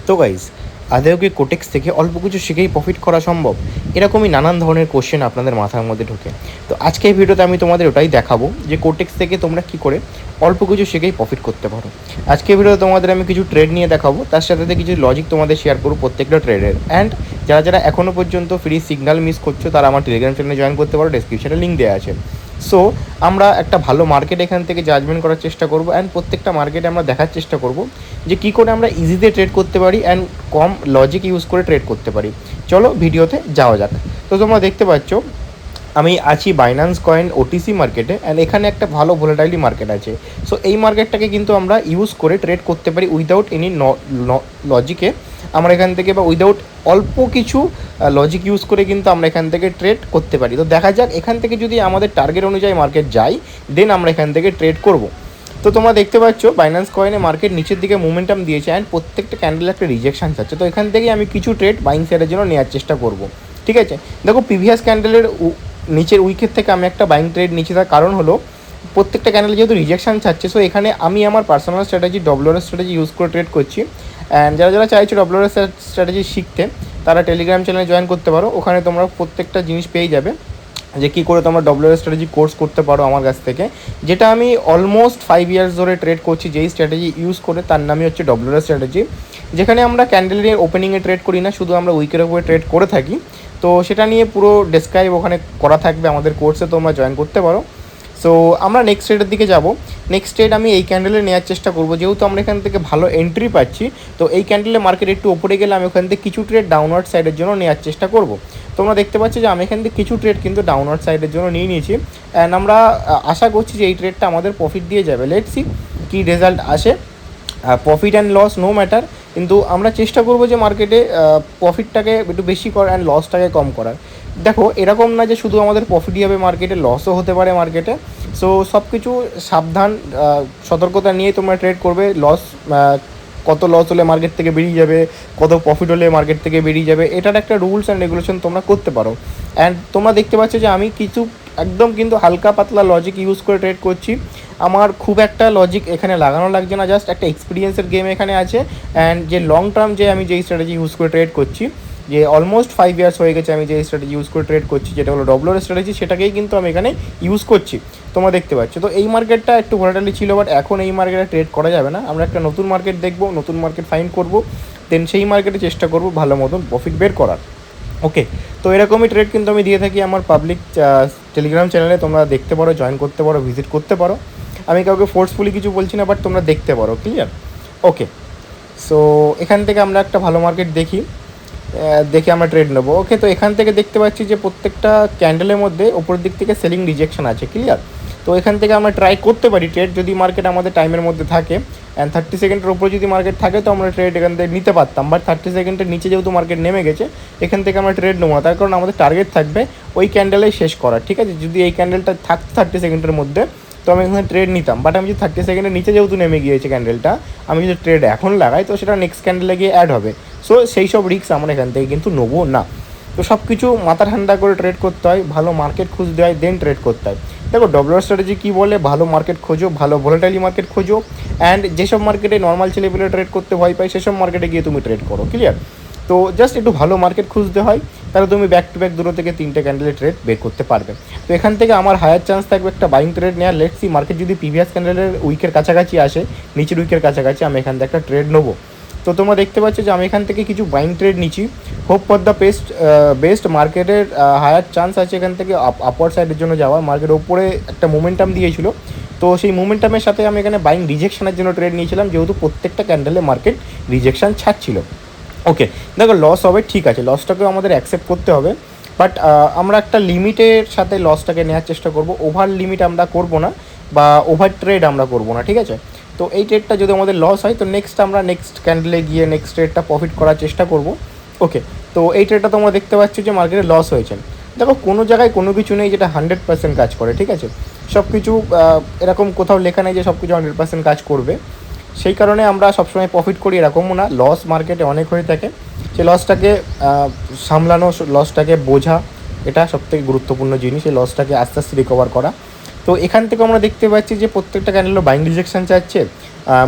তো গাইজ, আদেও কি কোটেক্স থেকে অল্প কিছু শিখেই প্রফিট করা সম্ভব? এরকমই নানান ধরনের কোশ্চেন আপনাদের মাথার মধ্যে ঢোকে। তো আজকে এই ভিডিওতে আমি তোমাদের ওটাই দেখাবো যে কোটেক্স থেকে তোমরা কী করে অল্প কিছু শিখেই প্রফিট করতে পারো। আজকে ভিডিওতে তোমাদের আমি কিছু ট্রেড নিয়ে দেখাবো, তার সাথে সাথে কিছু লজিক তোমাদের শেয়ার করবো প্রত্যেকটা ট্রেডের। অ্যান্ড যারা যারা এখনও পর্যন্ত ফ্রি সিগন্যাল মিস করছো তারা আমার টেলিগ্রাম চ্যানেলে জয়েন করতে পারো, ডেসক্রিপশনে লিঙ্ক দেওয়া আছে। সো আমরা একটা ভালো মার্কেট এখান থেকে জাজমেন্ট করার চেষ্টা করবো, অ্যান্ড প্রত্যেকটা মার্কেটে আমরা দেখার চেষ্টা করবো যে কী করে আমরা ইজিতে ট্রেড করতে পারি অ্যান্ড কম লজিক ইউজ করে ট্রেড করতে পারি। চলো ভিডিওতে যাওয়া যাক। তো তোমরা দেখতে পাচ্ছ আমি আছি বাইন্যান্স কয়েন ওটিসি মার্কেটে, অ্যান্ড এখানে একটা ভালো ভোলাটাইলি মার্কেট আছে। সো এই মার্কেটটাকে কিন্তু আমরা ইউজ করে ট্রেড করতে পারি উইদাউট এনি লজিকে। আমরা এখান থেকে বা উইদাউট অল্প কিছু লজিক ইউজ করে কিন্তু আমরা এখান থেকে ট্রেড করতে পারি। তো দেখা যাক এখান থেকে যদি আমাদের টার্গেট অনুযায়ী মার্কেট যায়, দেন আমরা এখান থেকে ট্রেড করব। তো তোমরা দেখতে পাচ্ছ বাইন্যান্স কয়েনে মার্কেট নিচের দিকে মোমেন্টাম দিয়েছে, অ্যান্ড প্রত্যেকটা ক্যান্ডেল একটা রিজেকশন যাচ্ছে। তো এখান থেকে আমি কিছু ট্রেড বাইং সাইডের জন্য নেওয়ার চেষ্টা করব। ঠিক আছে, দেখো প্রিভিয়াস ক্যান্ডেলের নিচের উইকেট থেকে আমি একটা বাইং ট্রেড নিচে, তার কারণ হলো প্রত্যেকটা ক্যান্ডেল যেহেতু রিজেকশন ছাড়ছে। সো এখানে আমি আমার পার্সোনাল স্ট্র্যাটেজি ডব্লিউআর স্ট্র্যাটেজি ইউজ করে ট্রেড করছি। অ্যান্ড যারা যারা চাইছো ডব্লিউআর স্ট্র্যাটেজি শিখতে, তারা টেলিগ্রাম চ্যানেলে জয়েন করতে পারো। ওখানে তোমরা প্রত্যেকটা জিনিস পেয়ে যাবে যে কী করে তোমরা ডব্লিউআর স্ট্র্যাটেজি কোর্স করতে পারো আমার কাছ থেকে, যেটা আমি অলমোস্ট 5 ইয়ার্স ধরে ট্রেড করছি। যেই স্ট্র্যাটেজি ইউজ করে তার নামই হচ্ছে ডব্লিউআর স্ট্র্যাটেজি, যেখানে আমরা ক্যান্ডেলের ওপেনিংয়ে ট্রেড করি না, শুধু আমরা উইকের উপরে ট্রেড করে থাকি। তো সেটা নিয়ে পুরো ডেসক্রাইব ওখানে করা থাকবে আমাদের কোর্সে, তোমরা জয়েন করতে পারো। সো আমরা নেক্সট ট্রেডের দিকে যাব। নেক্সট ট্রেড আমি এই ক্যান্ডেলে নেওয়ার চেষ্টা করবো, যেহেতু আমরা এখান থেকে ভালো এন্ট্রি পাচ্ছি। তো এই ক্যান্ডেলে মার্কেট একটু ওপরে গেলে আমি ওখান থেকে কিছু ট্রেড ডাউনওয়ার্ড সাইডের জন্য নেওয়ার চেষ্টা করব। তোমরা দেখতে পাচ্ছ যে আমি এখান থেকে কিছু ট্রেড কিন্তু ডাউনওয়ার্ড সাইডের জন্য নিয়ে নিয়েছি, অ্যান্ড আমরা আশা করছি যে এই ট্রেডটা আমাদের প্রফিট দিয়ে যাবে। লেটস সি কী রেজাল্ট আসে। Profit and loss no matter, কিন্তু আমরা চেষ্টা করবো যে মার্কেটে প্রফিটটাকে একটু বেশি করার অ্যান্ড লসটাকে কম করার। দেখো এরকম না যে শুধু আমাদের প্রফিটই হবে মার্কেটে, লসও হতে পারে মার্কেটে। সো সব কিছু সাবধান সতর্কতা নিয়ে তোমরা ট্রেড করবে। কত লস হলে মার্কেট থেকে বেরিয়ে যাবে, কত প্রফিট হলে মার্কেট থেকে বেরিয়ে যাবে, এটার একটা রুলস অ্যান্ড রেগুলেশন তোমরা করতে পারো। অ্যান্ড তোমরা দেখতে পাচ্ছ যে আমি কিছু একদম কিন্তু হালকা পাতলা লজিক ইউজ করে ট্রেড করছি। আমার খুব একটা লজিক এখানে লাগানো লাগছে না, জাস্ট একটা এক্সপিরিয়েন্সের গেম এখানে আছে। অ্যান্ড যে লং টার্ম যে আমি যেই স্ট্র্যাটেজি ইউজ করে ট্রেড করছি, যে অলমোস্ট 5 ইয়ার্স হয়ে গেছে আমি যে স্ট্র্যাটেজি ইউজ করে ট্রেড করছি, যেটা হলো ডব্লিউআর স্ট্র্যাটেজি, সেটাকেই কিন্তু আমি এখানে ইউজ করছি। তোমরা দেখতে পাচ্ছ। তো এই মার্কেটটা একটু ভোলাটাইলি ছিল, বাট এখন এই মার্কেটে ট্রেড করা যাবে না। আমরা একটা নতুন মার্কেট দেখবো, নতুন মার্কেট ফাইন্ড করবো, দেন সেই মার্কেটে চেষ্টা করবো ভালো মতন প্রফিট বের করার। ওকে, তো এরকমই ট্রেড কিন্তু আমি দিয়ে থাকি আমার পাবলিক টেলিগ্রাম চ্যানেলে। তোমরা দেখতে পারো, জয়েন করতে পারো, ভিজিট করতে পারো। আমি কাউকে ফোর্সফুলি কিছু বলছি না, বাট তোমরা দেখতে পারো। ক্লিয়ার? ওকে, সো এখান থেকে আমরা একটা ভালো মার্কেট দেখে আমরা ট্রেড নেবো। ওকে, তো এখান থেকে দেখতে পাচ্ছি যে প্রত্যেকটা ক্যান্ডেলের মধ্যে ওপর দিক থেকে সেলিং রিজেকশন আছে। ক্লিয়ার? তো এখান থেকে আমরা ট্রাই করতে পারি ট্রেড, যদি মার্কেট আমাদের টাইমের মধ্যে থাকে। অ্যান্ড 30 সেকেন্ডের ওপরে যদি মার্কেট থাকে তো আমরা ট্রেড এখান থেকে নিতে পারতাম, বাট 30 সেকেন্ডের নিচে যেহেতু মার্কেট নেমে গেছে, এখান থেকে আমরা ট্রেড নেবো না। তার কারণ আমাদের টার্গেট থাকবে ওই ক্যান্ডেলেই শেষ করার। ঠিক আছে, যদি এই ক্যান্ডেলটা থাকতো 30 সেকেন্ডের মধ্যে তো আমি এখানে ট্রেড নিতাম, বাট আমি যদি 30 সেকেন্ডের নিচে যেহেতু নেমে গিয়েছে ক্যান্ডেলটা, আমি যদি ট্রেড এখন লাগাই তো সেটা নেক্সট ক্যান্ডেলে গিয়ে অ্যাড হবে। সো সেই সব রিস্ক আমরা এখান থেকে কিন্তু নেবো না। তো সব কিছু মাথা ঠান্ডা করে ট্রেড করতে হয়, ভালো মার্কেট খুঁজতে হয়, দেন ট্রেড করতে হয়। দেখো ডব্লিউআর স্ট্র্যাটেজি কী বলে, ভালো মার্কেট খোঁজো, ভালো ভোলাটাইলি মার্কেট খোঁজো, অ্যান্ড যেসব মার্কেটে নর্মাল ছেলেপেলে ট্রেড করতে ভয় পায় সেসব মার্কেটে গিয়ে তুমি ট্রেড করো। ক্লিয়ার? তো জাস্ট একটু ভালো মার্কেট খুঁজতে হয়, তাহলে তুমি ব্যাক টু ব্যাক 2 থেকে 3টে ক্যান্ডেলে ট্রেড বের করতে পারবে। তো এখান থেকে আমার হায়ার চান্স থাকবে একটা বাইং ট্রেড নেওয়ার। লেটস সি মার্কেট যদি প্রিভিয়াস ক্যান্ডেলের উইকের কাছাকাছি আসে, নিচের উইকের কাছাকাছি, আমি এখান থেকে একটা ট্রেড নেবো। তো তোমরা দেখতে পাচ্ছ যে আমি এখান থেকে কিছু বাইং ট্রেড নিচ্ছি। হোপ ফর দ্য বেস্ট মার্কেটের হায়ার চান্স আছে এখান থেকে আপওয়ার্ড সাইডের জন্য যাওয়ার। মার্কেট ওপরে একটা মোমেন্টাম দিয়েছিল, তো সেই মোমেন্টামের সাথে আমি এখানে বাইং রিজেকশনের জন্য ট্রেড নিয়েছিলাম, যেহেতু প্রত্যেকটা ক্যান্ডেলে মার্কেট রিজেকশন ছাড়ছিল। ওকে, দেখো লস হবে, ঠিক আছে, লসটাকেও আমাদের অ্যাকসেপ্ট করতে হবে, বাট আমরা একটা লিমিটের সাথে লসটাকে নেওয়ার চেষ্টা করব। ওভার লিমিট আমরা করব না, বা ওভার ট্রেড আমরা করব না। ঠিক আছে, তো এই ট্রেডটা যদি আমাদের লস হয় তো আমরা নেক্সট ক্যান্ডেলে গিয়ে নেক্সট ট্রেডটা প্রফিট করার চেষ্টা করব। ওকে, তো এই ট্রেডটা তোমরা দেখতে পাচ্ছ যে মার্কেটে লস হয়েছে। দেখো কোনো জায়গায় কোনো কিছু নেই যেটা 100% কাজ করে। ঠিক আছে, সব কিছু এরকম কোথাও লেখা নেই যে সব কিছু 100% কাজ করবে। সেই কারণে আমরা সবসময় প্রফিট করি এরকমও না, লস মার্কেটে অনেক হয়ে থাকে। সেই লসটাকে সামলানো, লসটাকে বোঝা, এটা সবথেকে গুরুত্বপূর্ণ জিনিস। এই লসটাকে আস্তে আস্তে রিকভার করা। তো এখান থেকে আমরা দেখতে পাচ্ছি যে প্রত্যেকটা ক্যান্ডেলও বাইং রিজেকশন চাচ্ছে।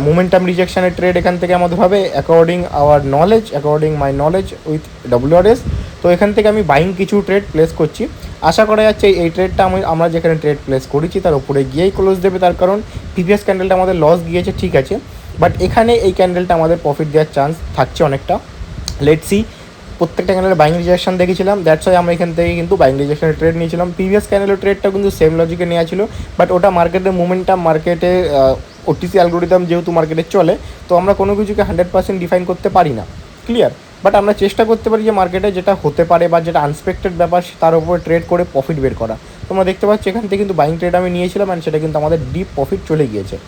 মোমেন্টাম রিজেকশনের ট্রেড এখান থেকে আমাদের হবে according hour knowledge, according my knowledge with WRS। তো এখান থেকে আমি বাইং কিছু ট্রেড প্লেস করছি। আশা করা যাচ্ছে এই ট্রেডটা আমরা যেখানে ট্রেড প্লেস করেছি তার উপরে গিয়েই ক্লোজ দেবে, তার কারণ প্রিভিয়াস ক্যান্ডেলটা আমাদের লস গিয়েছে, ঠিক আছে, বাট এখানে এই ক্যান্ডেলটা আমাদের প্রফিট দেওয়ার চান্স থাকছে অনেকটা। Let's see. প্রত্যেকটা ক্যান্ডেলের বাইং রিজেকশন দেখেছিলাম, দ্যাটস ওয়াই আমরা এখান থেকে কিন্তু বাইং রিজেকশনের ট্রেড নিয়েছিলাম। প্রিভিয়াস ক্যান্ডেলের ট্রেডটা কিন্তু সেম লজিকে নেওয়া ছিল, বাট ওটা মার্কেটের মোমেন্টাম, মার্কেটে OTC অ্যালগোরিদম যেহেতু মার্কেটে চলে, তো আমরা কোনো কিছুকে 100% ডিফাইন করতে পারি না, ক্লিয়ার। বাট আমরা চেষ্টা করতে পারি যে মার্কেটে যেটা হতে পারে বা যেটা আনএক্সপেক্টেড ব্যাপার তার উপরে ট্রেড করে প্রফিট বের করা। তোমরা দেখতে পাচ্ছ এখান থেকে কিন্তু বাইং ট্রেড আমি নিয়েছিলাম অ্যান্ড সেটা কিন্তু আমাদের ডিপ প্রফিট চলে গিয়েছে।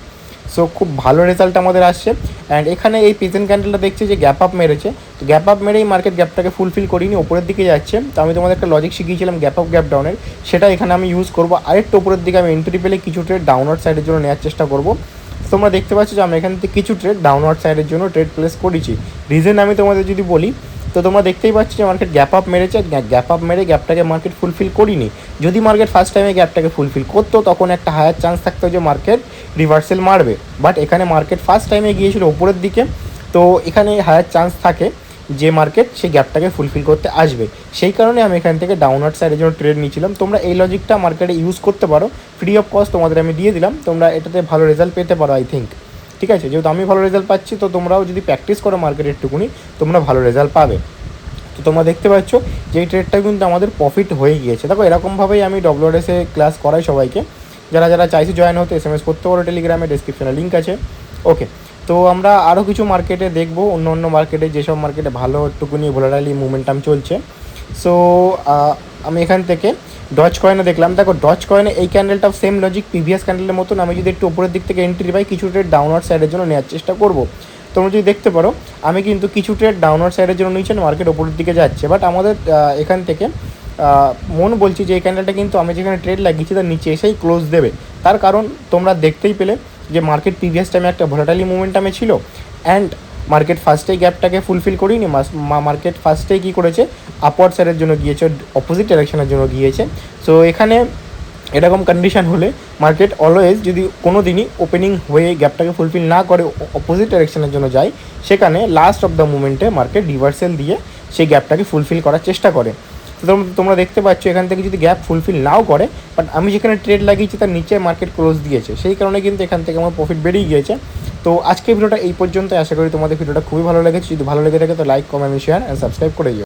সো খুব ভালো রেজাল্ট আমাদের আসছে। অ্যান্ড এখানে এই প্রেজেন্ট ক্যান্ডেলটা দেখছি যে গ্যাপ আপ মেরেছে, তো গ্যাপ আপ মেরেই মার্কেট গ্যাপটাকে ফুলফিল করিনি, ওপরের দিকে যাচ্ছে। তো আমি তোমাদের একটা লজিক শিখিয়েছিলাম গ্যাপ আপ গ্যাপ ডাউনের, সেটা এখানে আমি ইউজ করবো। আরেকটু ওপরের দিকে আমি এন্ট্রি পেলে কিছু ট্রেড ডাউনওয়ার্ড সাইডের জন্য নেওয়ার চেষ্টা করবো। তোমরা দেখতে পাচ্ছ যে আমরা এখান থেকে কিছু ট্রেড ডাউনওয়ার্ড সাইডের জন্য ট্রেড প্লেস করেছি। রিজন আমি তোমাদের যদি বলি, তো তোমরা দেখতেই পাচ্ছ যে মার্কেট গ্যাপ আপ মেরেছে, গ্যাপ আপ মেরে গ্যাপটাকে মার্কেট ফুলফিল করিনি। যদি মার্কেট ফার্স্ট টাইমে গ্যাপটাকে ফুলফিল করতো তখন একটা হায়ার চান্স থাকতো যে মার্কেট রিভার্সেল মারবে, বাট এখানে মার্কেট ফার্স্ট টাইমে গিয়েছিল উপরের দিকে, তো এখানে হায়ার চান্স থাকে যে মার্কেট সেই গ্যাপটাকে ফুলফিল করতে আসবে। সেই কারণে আমি এখান থেকে ডাউনওয়ার্ড সাইডের জন্য ট্রেড নিয়েছিলাম। তোমরা এই লজিকটা মার্কেটে ইউজ করতে পারো, ফ্রি অফ কস্ট তোমাদের আমি দিয়ে দিলাম, তোমরা এটাতে ভালো রেজাল্ট পেতে পারো আই থিঙ্ক, ঠিক আছে। যেহেতু আমি ভালো রেজাল্ট পাচ্ছি, তো তোমরাও যদি প্র্যাকটিস করো মার্কেটের একটুকুনি তোমরা ভালো রেজাল্ট পাবে। তো তোমরা দেখতে পাচ্ছ যে এই ট্রেডটা কিন্তু আমাদের প্রফিট হয়ে গিয়েছে। দেখো এরকমভাবেই আমি WRS-এ ক্লাস করাই সবাইকে, যারা যারা চাইছে জয়েন হতে SMS করতে পারো, টেলিগ্রামে ডিসক্রিপশনে লিঙ্ক আছে। ওকে, তো আমরা আরও কিছু মার্কেটে দেখবো, অন্য অন্য মার্কেটে যেসব মার্কেটে ভালো একটুকুনি ভোলাটাইলি মোমেন্টাম চলছে। সো আমি এখান থেকে ডজ কয়েনে দেখলাম। দেখো ডজ কয়েনে এই ক্যান্ডেলটাও সেম লজিক, প্রিভিয়াস ক্যান্ডেলের মতন আমি যদি একটু উপরের দিক থেকে এন্ট্রি পাই কিছু ট্রেড ডাউনওয়ার্ড সাইডের জন্য নেওয়ার চেষ্টা করবো। তোমরা যদি দেখতে পারো আমি কিন্তু কিছু ট্রেড ডাউনওয়ার্ড সাইডের জন্য নিয়েছি, মার্কেট ওপরের দিকে যাচ্ছে, বাট আমাদের এখান থেকে মন বলছি যে এই ক্যান্ডেলটা কিন্তু আমি যেখানে ট্রেড লাগিয়েছি তার নিচে এসেই ক্লোজ দেবে। তার কারণ তোমরা দেখতেই পেলে যে মার্কেট প্রিভিয়াস টাইমে একটা ভোলাটাইলি মোমেন্টামে ছিল অ্যান্ড মার্কেট ফার্স্টেই গ্যাপটাকে ফুলফিল করিনি। মার্কেট ফার্স্টেই কী করেছে, আপওয়ার্ড সাইডের জন্য গিয়েছে, অপোজিট ডাইরেকশনের জন্য গিয়েছে। সো এখানে এরকম কন্ডিশন হলে মার্কেট অলওয়েজ যদি কোনো দিনই ওপেনিং হয়ে গ্যাপটাকে ফুলফিল না করে অপোজিট ডাইরেকশনের জন্য যায়, সেখানে লাস্ট অফ দ্য মুমেন্টে মার্কেট রিভার্সেল দিয়ে সেই গ্যাপটাকে ফুলফিল করার চেষ্টা করে। তো তোমরা দেখতে পাচ্ছ এখান থেকে যদি গ্যাপ ফুলফিল নাও করে, বাট আমি যেখানে ট্রেড লাগিয়েছি তার নিচে মার্কেট ক্লোজ দিয়েছে, সেই কারণে কিন্তু এখান থেকে আমার প্রফিট বেরিয়ে গিয়েছে। তো আজকের ভিডিওটা এই পর্যন্ত, আশা করি তোমাদের ভিডিওটা খুবই ভালো লেগেছে। যদি ভালো লেগে থাকে তো like, comment, share and subscribe করে দিও।